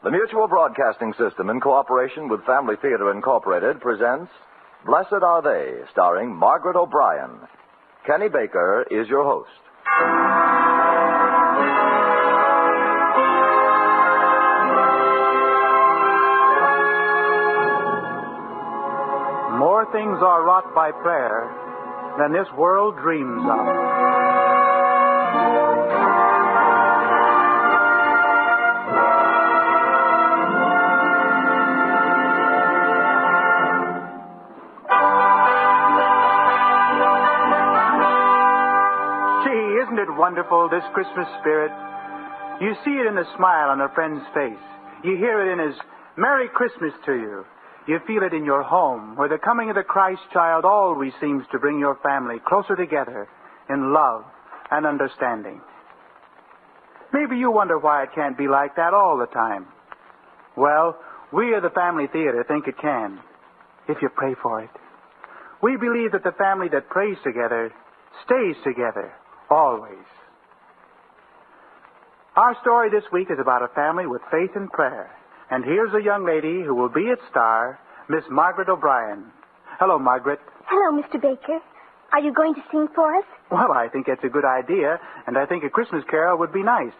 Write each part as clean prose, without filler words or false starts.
The Mutual Broadcasting System, in cooperation with Family Theater Incorporated, presents Blessed Are They, starring Margaret O'Brien. Kenny Baker is your host. More things are wrought by prayer than this world dreams of. Isn't it wonderful, this Christmas spirit? You see it in the smile on a friend's face. You hear it in his Merry Christmas to you. You feel it in your home, where the coming of the Christ child always seems to bring your family closer together in love and understanding. Maybe you wonder why it can't be like that all the time. Well, we of the Family Theater think it can, if you pray for it. We believe that the family that prays together stays together. Always. Our story this week is about a family with faith and prayer. And here's a young lady who will be its star, Miss Margaret O'Brien. Hello, Margaret. Hello, Mr. Baker. Are you going to sing for us? Well, I think that's a good idea, and I think a Christmas carol would be nice.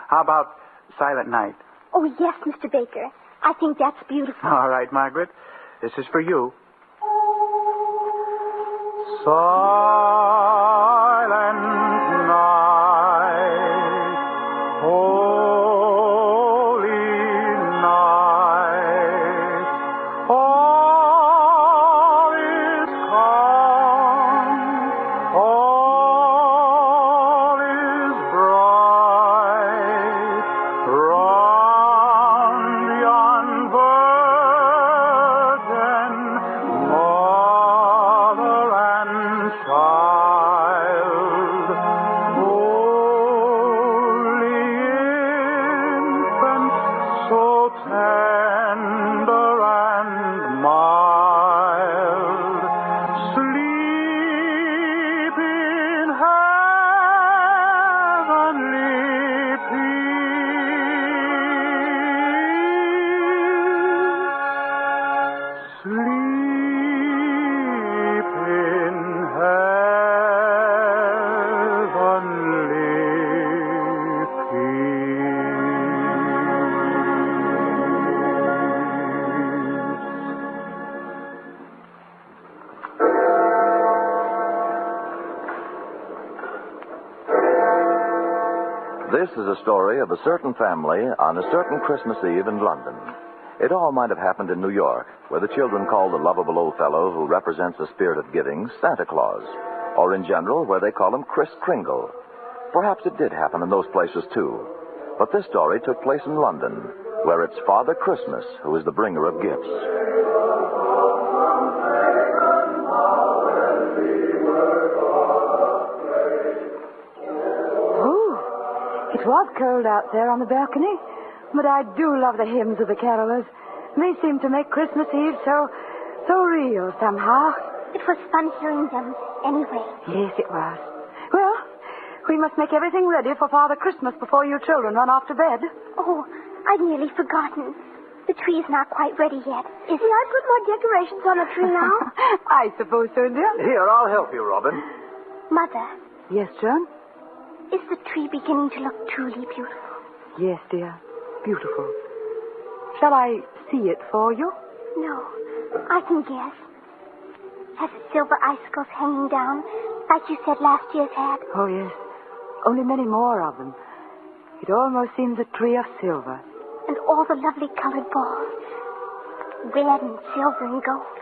How about Silent Night? Oh, yes, Mr. Baker. I think that's beautiful. All right, Margaret. This is for you. This is a story of a certain family on a certain Christmas Eve in London. It all might have happened in New York, where the children call the lovable old fellow who represents the spirit of giving Santa Claus, or in general, where they call him Kris Kringle. Perhaps it did happen in those places, too. But this story took place in London, where it's Father Christmas who is the bringer of gifts. It was cold out there on the balcony, but I do love the hymns of the carolers. They seem to make Christmas Eve so real somehow. It was fun hearing them anyway. Yes, it was. Well, we must make everything ready for Father Christmas before you children run off to bed. Oh, I'd nearly forgotten. The tree's not quite ready yet. Is it? I put more decorations on the tree now? I suppose so, dear. Here, I'll help you, Robin. Mother, Yes, Joan? is the tree beginning to look truly beautiful? Yes, dear. Beautiful. Shall I see it for you? No, I can guess. Has it silver icicles hanging down, like you said last year's had? Oh, yes. Only many more of them. It almost seems a tree of silver. And all the lovely colored balls. Red and silver and gold.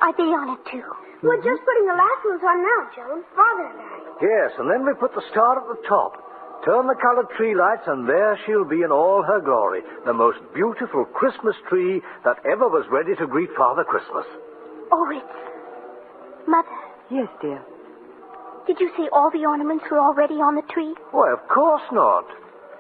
Are they on it, too? We're just putting the last ones on now, Joan. Father and I. Yes, and then we put the star at the top. Turn the colored tree lights, and there she'll be in all her glory. The most beautiful Christmas tree that ever was ready to greet Father Christmas. Oh, it's... Mother, Yes, dear. did you say all the ornaments were already on the tree? Why, of course not.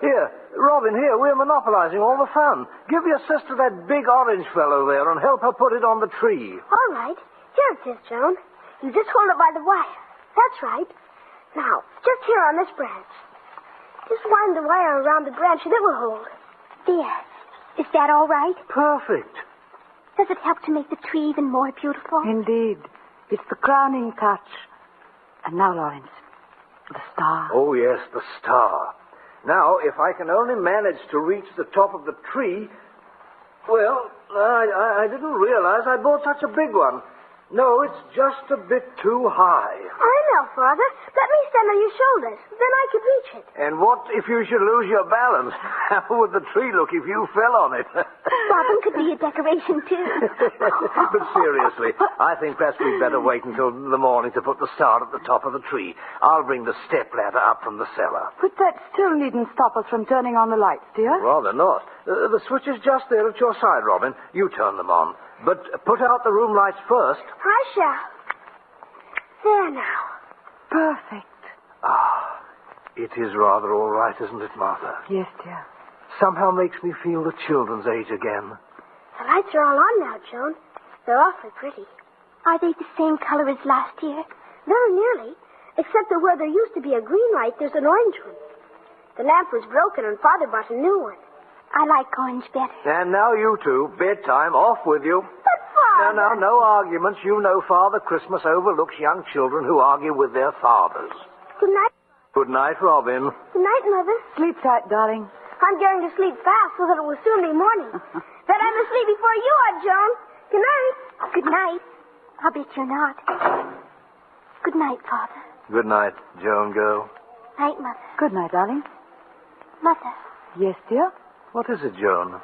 Here, Robin, here, we're monopolizing all the fun. Give your sister that big orange fellow there and help her put it on the tree. All right. Here it is, Joan. You just hold it by the wire. That's right. Now, just here on this branch. Just wind the wire around the branch and it will hold. There. Is that all right? Perfect. Does it help to make the tree even more beautiful? Indeed. It's the crowning touch. And now, Lawrence, the star. Oh, yes, the star. Now, if I can only manage to reach the top of the tree... Well, I didn't realize I bought such a big one. No, it's just a bit too high. I know, Father. Let me stand on your shoulders. Then I could reach it. And what if you should lose your balance? How would the tree look if you fell on it? Robin could be a decoration, too. But seriously, I think perhaps we'd better wait until the morning to put the star at the top of the tree. I'll bring the step ladder up from the cellar. But that still needn't stop us from turning on the lights, dear. Rather not. The switch is just there at your side, Robin. You turn them on. But put out the room lights first. I shall. There now. Perfect. Ah, it is rather all right, isn't it, Martha? Yes, dear. Somehow makes me feel the children's age again. The lights are all on now, Joan. They're awfully pretty. Are they the same color as last year? Very nearly. Except that where there used to be a green light, there's an orange one. The lamp was broken and Father bought a new one. I like orange better. And now you two, bedtime, off with you. But Father... No arguments. You know Father Christmas overlooks young children who argue with their fathers. Good night. Good night, Robin. Good night, Mother. Sleep tight, darling. I'm going to sleep fast so that it will soon be morning. Then I'm asleep before you are, Joan. Good night. Good night. I'll bet you're not. Good night, Father. Good night, Joan, girl. Night, Mother. Good night, darling. Mother. Yes, dear? What is it, Joan?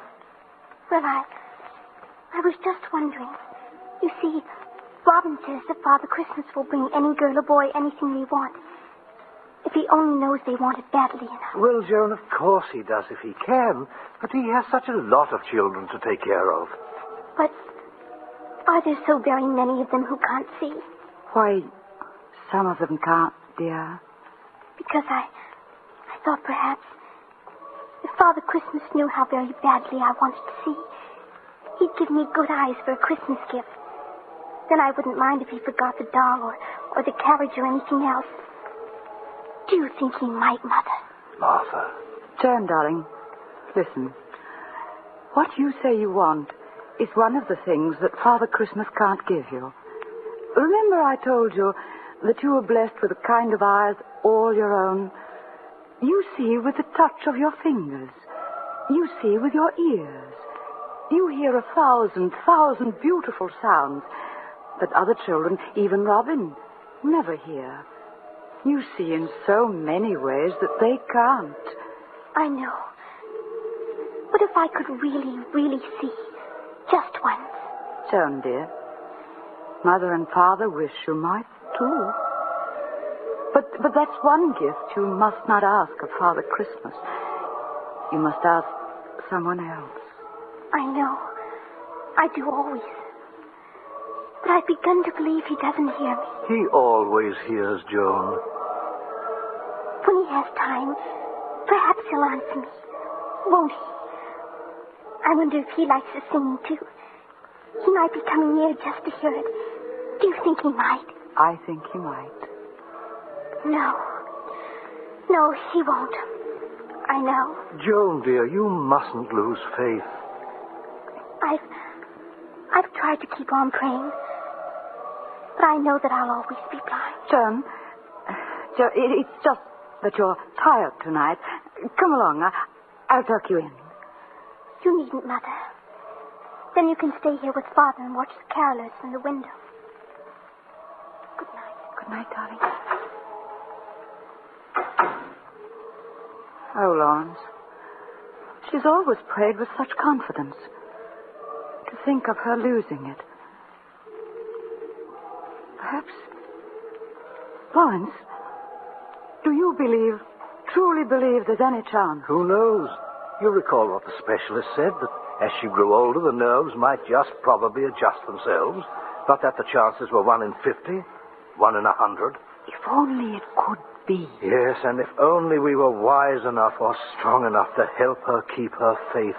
Well, I was just wondering. You see, Robin says that Father Christmas will bring any girl or boy anything they want. If he only knows they want it badly enough. Well, Joan, of course he does if he can. But he has such a lot of children to take care of. But are there so very many of them who can't see? Why, some of them can't, dear. Because I thought perhaps if Father Christmas knew how very badly I wanted to see, he'd give me good eyes for a Christmas gift. Then I wouldn't mind if he forgot the doll or the carriage or anything else. Do you think he might, Mother? Martha. Joan, darling, listen. What you say you want is one of the things that Father Christmas can't give you. Remember I told you that you were blessed with a kind of eyes all your own. You see with the touch of your fingers. You see with your ears. You hear 1,000 beautiful sounds that other children, even Robin, never hear. You see in so many ways that they can't. I know. But if I could really see, just once. Joan, dear, Mother and Father wish you might, too. But that's one gift you must not ask of Father Christmas. You must ask someone else. I know. I do always. But I've begun to believe he doesn't hear me. He always hears, Joan. When he has time, perhaps he'll answer me. Won't he? I wonder if he likes the singing, too. He might be coming near just to hear it. Do you think he might? I think he might. No, he won't. I know. Joan, dear, you mustn't lose faith. I've tried to keep on praying. But I know that I'll always be blind. Joan, it's just that you're tired tonight. Come along. I'll tuck you in. You needn't, Mother. Then you can stay here with Father and watch the carolers from the window. Good night. Good night, darling. Oh, Lawrence. She's always prayed with such confidence. To think of her losing it. Perhaps... Lawrence, do you truly believe there's any chance? Who knows? You recall what the specialist said, that as she grew older, the nerves might just probably adjust themselves, but that the chances were 1 in 50, 1 in 100. If only it could be. Yes, and if only we were wise enough or strong enough to help her keep her faith.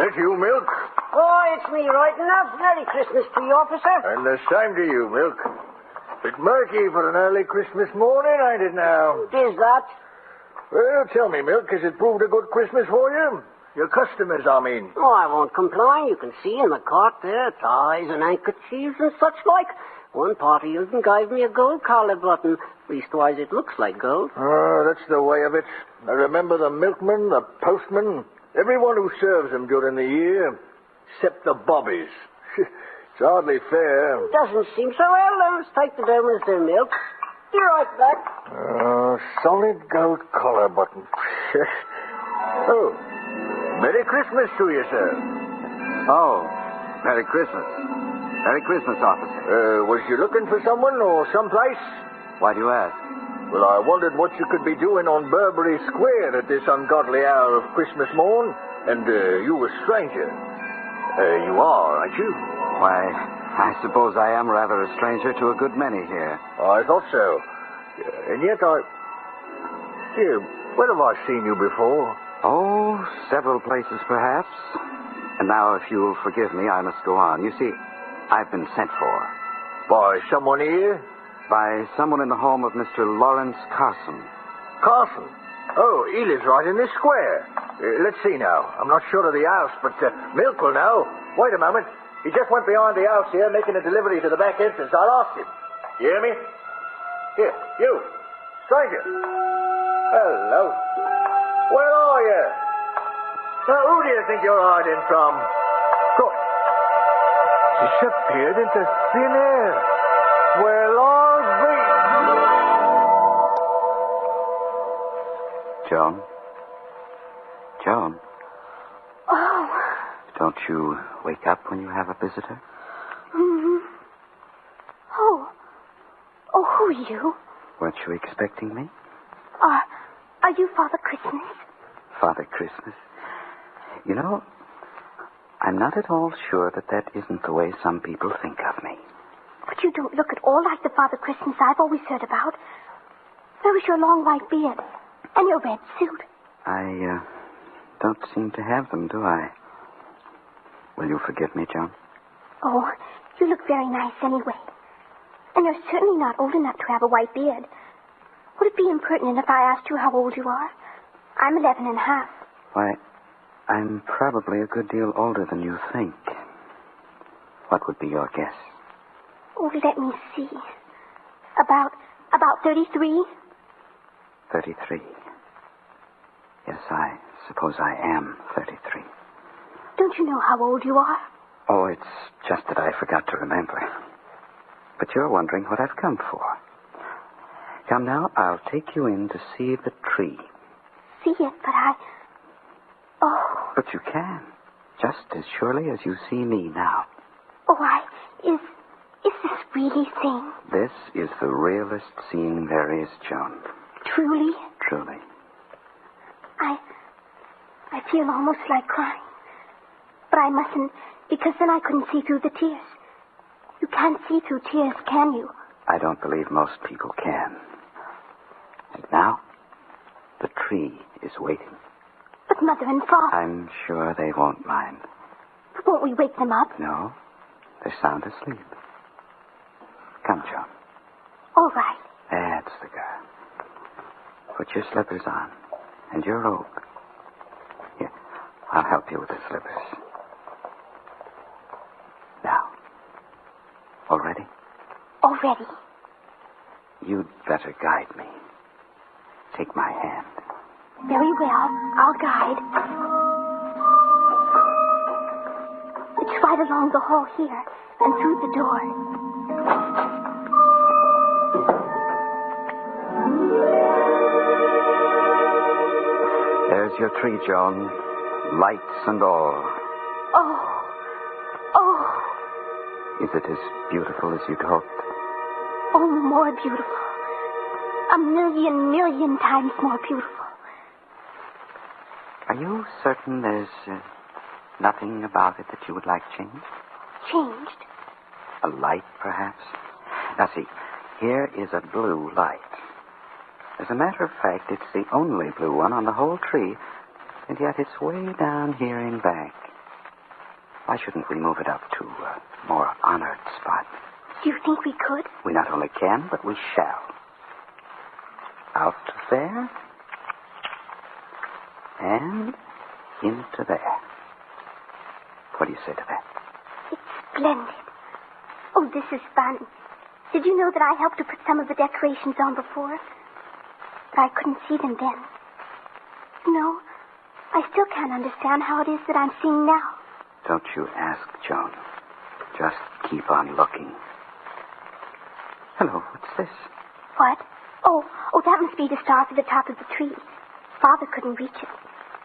That you, Milk? Oh, it's me right enough. Merry Christmas to you, officer. And the same to you, Milk. Bit murky for an early Christmas morning, ain't it now? It is that. Well, tell me, Milk, has it proved a good Christmas for you? Your customers, I mean. Oh, I won't complain. You can see in the cart there, ties and handkerchiefs and such like. One party even gave me a gold collar button. Leastwise, it looks like gold. Oh, that's the way of it. I remember the milkman, the postman, everyone who serves them during the year, except the bobbies. It's hardly fair. Doesn't seem so well. Let's take the dough as their milk. Be right back. Oh, solid gold collar button. Oh, Merry Christmas to you, sir. Oh, Merry Christmas. Merry Christmas, officer. Was you looking for someone or someplace? Why do you ask? Well, I wondered what you could be doing on Burberry Square at this ungodly hour of Christmas morn, and you a stranger. You are, aren't you? Why, I suppose I am rather a stranger to a good many here. I thought so. And yet Dear, where have I seen you before? Oh, several places, perhaps. And now, if you'll forgive me, I must go on. You see, I've been sent for. By someone here? By someone in the home of Mr. Lawrence Carson. Carson? Oh, he lives right in this square. Let's see now. I'm not sure of the house, but Milk will know. Wait a moment. He just went behind the house here, making a delivery to the back entrance. I'll ask him. You hear me? Here, you. Stranger. Hello. Where are you? Now, who do you think you're hiding from? Good. Disappeared into thin air. Well, I'll be. Joan? Joan? Oh. Don't you wake up when you have a visitor? Mm-hmm. Oh. Oh, who are you? Weren't you expecting me? Are you Father Christmas? Father Christmas? You know, I'm not at all sure that isn't the way some people think of me. But you don't look at all like the Father Christmas I've always heard about. Where was your long white beard and your red suit? I don't seem to have them, do I? Will you forgive me, Joan? Oh, you look very nice anyway. And you're certainly not old enough to have a white beard. Would it be impertinent if I asked you how old you are? I'm 11 and a half. Why, I'm probably a good deal older than you think. What would be your guess? Oh, let me see. About 33? 33. Yes, I suppose I am 33. Don't you know how old you are? Oh, it's just that I forgot to remember. But you're wondering what I've come for. Come now, I'll take you in to see the tree. See it, but Oh. But you can, just as surely as you see me now. Oh, Is this really thing? This is the realest seeing there is, Joan. Truly? Truly. I feel almost like crying. But I mustn't, because then I couldn't see through the tears. You can't see through tears, can you? I don't believe most people can. And now, the tree is waiting. But Mother and Father... I'm sure they won't mind. But won't we wake them up? No, they're sound asleep. Come, Joan. All right. That's the girl. Put your slippers on, and your robe. Here, I'll help you with the slippers. Now, all ready? All ready. You'd better guide me. Take my hand. Very well. I'll guide. It's right along the hall here and through the door. There's your tree, Joan. Lights and all. Oh. Is it as beautiful as you'd hoped? Oh, more beautiful. A million times more beautiful. Are you certain there's nothing about it that you would like changed? Changed? A light, perhaps? Now, see, here is a blue light. As a matter of fact, it's the only blue one on the whole tree, and yet it's way down here in back. Why shouldn't we move it up to a more honored spot? Do you think we could? We not only can, but we shall. Out there. And into there. What do you say to that? It's splendid. Oh, this is fun. Did you know that I helped to put some of the decorations on before? But I couldn't see them then. No, I still can't understand how it is that I'm seeing now. Don't you ask, Joan. Just keep on looking. Hello, what's this? What? Oh, that must be the star at the top of the tree. Father couldn't reach it.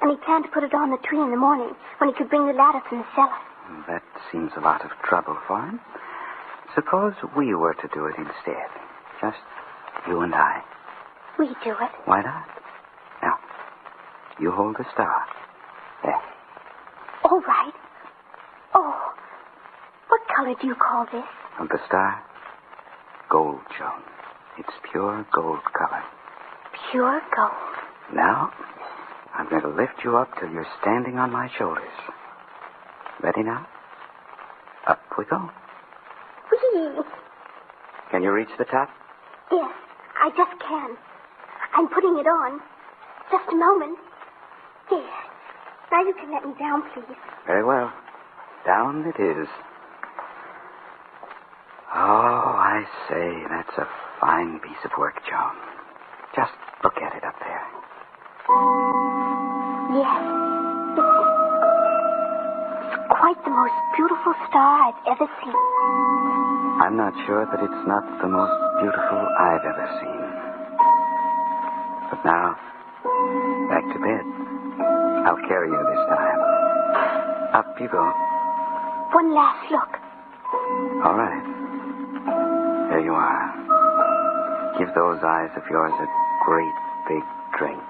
And he planned to put it on the tree in the morning when he could bring the ladder from the cellar. That seems a lot of trouble for him. Suppose we were to do it instead. Just you and I. We do it. Why not? Now, you hold the star. There. All right. Oh, what color do you call this? And the star? Gold, Joan. It's pure gold color. Pure gold. Now, I'm going to lift you up till you're standing on my shoulders. Ready now? Up we go. Whee! Can you reach the top? Yes, I just can. I'm putting it on. Just a moment. There. Now you can let me down, please. Very well. Down it is. Oh, I say, that's a fine piece of work, Joan. Just look at it up there. Yes. It's quite the most beautiful star I've ever seen. I'm not sure that it's not the most beautiful I've ever seen. But now, back to bed. I'll carry you this time. Up you go. One last look. All right. There you are. Give those eyes of yours a great big drink.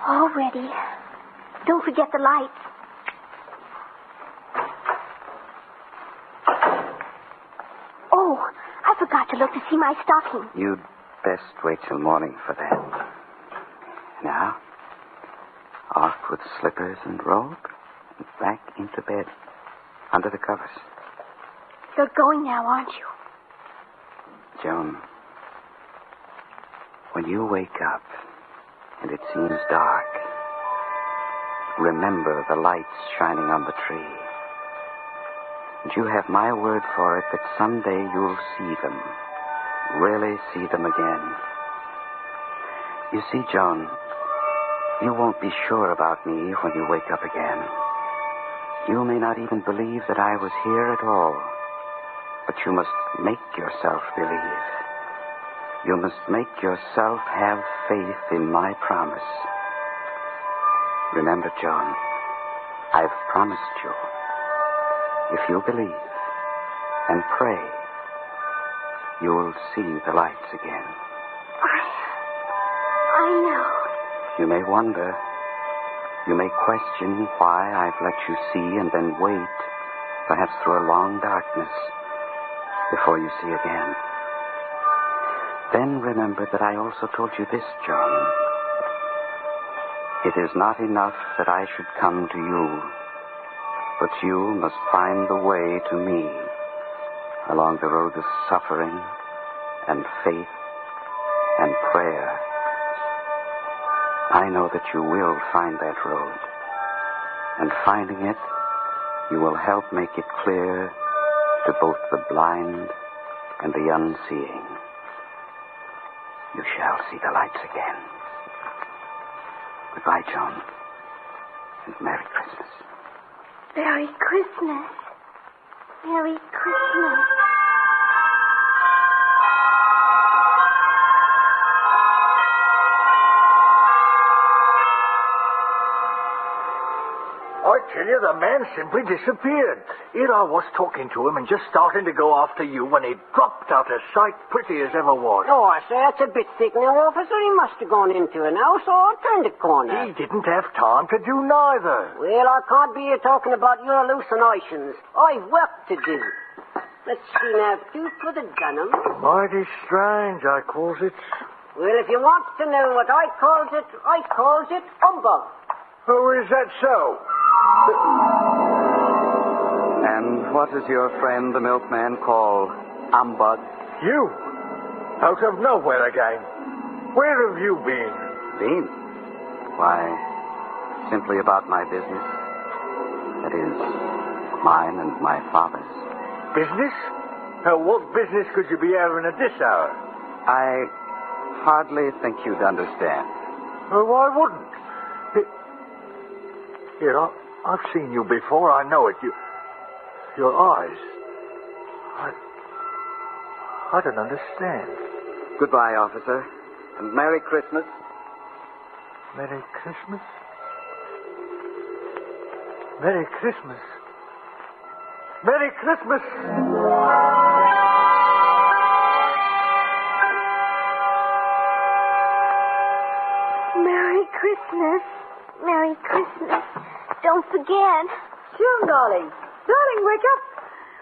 All ready. Don't forget the lights. Oh, I forgot to look to see my stocking. You'd best wait till morning for that. Now, off with slippers and robe, and back into bed, under the covers. You're going now, aren't you? Joan, when you wake up and it seems dark, remember the lights shining on the tree. And you have my word for it that someday you'll see them, really see them again. You see, Joan, you won't be sure about me when you wake up again. You may not even believe that I was here at all. But you must make yourself believe. You must make yourself have faith in my promise. Remember, Joan, I've promised you. If you believe and pray, you'll see the lights again. I know. You may wonder. You may question why I've let you see and then wait, perhaps through a long darkness, before you see again. Then remember that I also told you this, Joan. It is not enough that I should come to you, but you must find the way to me along the road of suffering and faith and prayer. I know that you will find that road, and finding it, you will help make it clear to both the blind and the unseeing. You shall see the lights again. Goodbye, Joan, and Merry Christmas. Merry Christmas. Merry Christmas. I tell you, the man simply disappeared. Here I was talking to him and just starting to go after you when he dropped out of sight, pretty as ever was. Oh, I say, that's a bit thick now, officer. He must have gone into an house or turned a corner. He didn't have time to do neither. Well, I can't be here talking about your hallucinations. I've work to do. Let's see now, 2 for the Dunham. Mighty strange, I calls it. Well, if you want to know what I calls it humbug. Oh, is that so? And what does your friend, the milkman, call humbug? You? Out of nowhere again. Where have you been? Been? Why, simply about my business. That is, mine and my father's. Business? What business could you be having at this hour? I hardly think you'd understand. Well, why wouldn't? Here, I've seen you before. I know it. Your eyes. I don't understand. Goodbye, officer. And Merry Christmas. Merry Christmas? Merry Christmas. Merry Christmas! Merry Christmas. Merry Christmas. Don't forget. Joan, darling. Darling, wake up.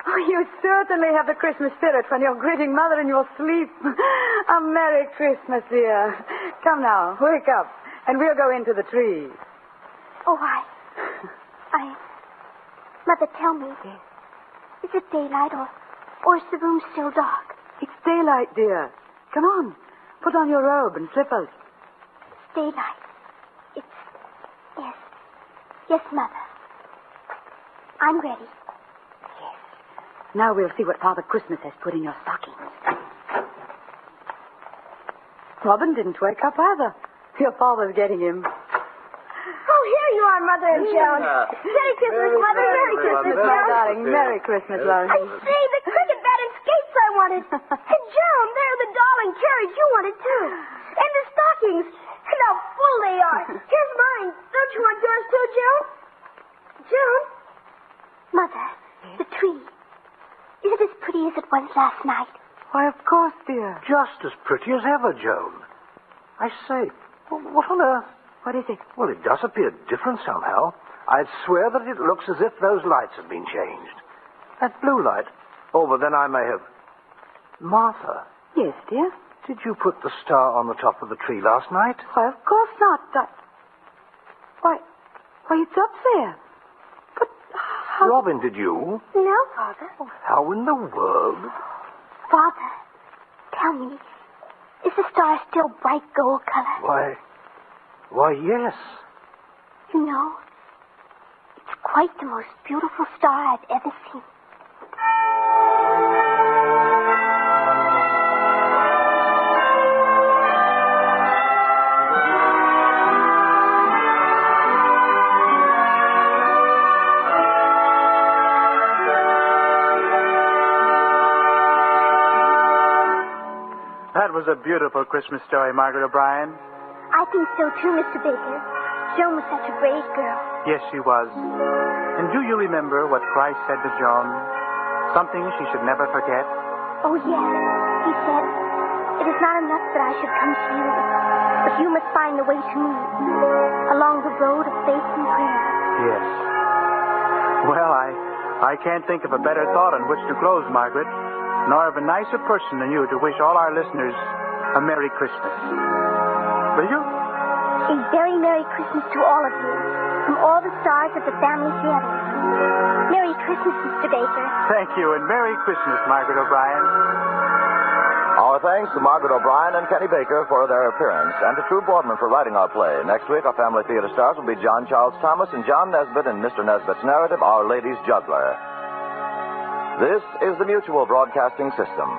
Oh, you certainly have the Christmas spirit when you're greeting Mother in your sleep. A Merry Christmas, dear. Come now, wake up, and we'll go into the tree. Oh, Mother, tell me. Yes. Is it daylight or is the room still dark? It's daylight, dear. Come on. Put on your robe and slippers. It's daylight. Yes. Yes, Mother. I'm ready. Now we'll see what Father Christmas has put in your stockings. Robin didn't wake up either. Your father's getting him. Oh, here you are, Mother and Joan. Merry Christmas, Mother. Merry Christmas, My Joan. darling, Merry Christmas, love. I say, the cricket bat and skates I wanted. And Joan, they're the doll and carriage you wanted, too. And the stockings. And how full they are. Here's mine. Don't you want yours, too, Joan? Joan? Mother, the tree. Is it as pretty as it was last night? Why, of course, dear. Just as pretty as ever, Joan. I say, what on earth? What is it? Well, it does appear different somehow. I'd swear that it looks as if those lights had been changed. That blue light. Oh, but then I may have... Martha, Yes, dear. did you put the star on the top of the tree last night? Why, of course not. Why, it's up there. But how... Robin, did you? No, Father. How in the world? Father, tell me, is the star still bright gold color? Why, yes. You know, it's quite the most beautiful star I've ever seen. That was a beautiful Christmas story, Margaret O'Brien. I think so too, Mr. Baker. Joan was such a brave girl. Yes, she was. And do you remember what Christ said to Joan? Something she should never forget? Oh, yes. He said, "It is not enough that I should come to you, but you must find the way to me along the road of faith and prayer." Yes. Well, I can't think of a better thought on which to close, Margaret, nor of a nicer person than you to wish all our listeners a Merry Christmas. Will you? A very Merry Christmas to all of you, from all the stars of the Family Theater. Merry Christmas, Mr. Baker. Thank you, and Merry Christmas, Margaret O'Brien. Our thanks to Margaret O'Brien and Kenny Baker for their appearance, and to True Boardman for writing our play. Next week, our Family Theater stars will be John Charles Thomas and John Nesbitt in Mr. Nesbitt's narrative, Our Lady's Juggler. This is the Mutual Broadcasting System.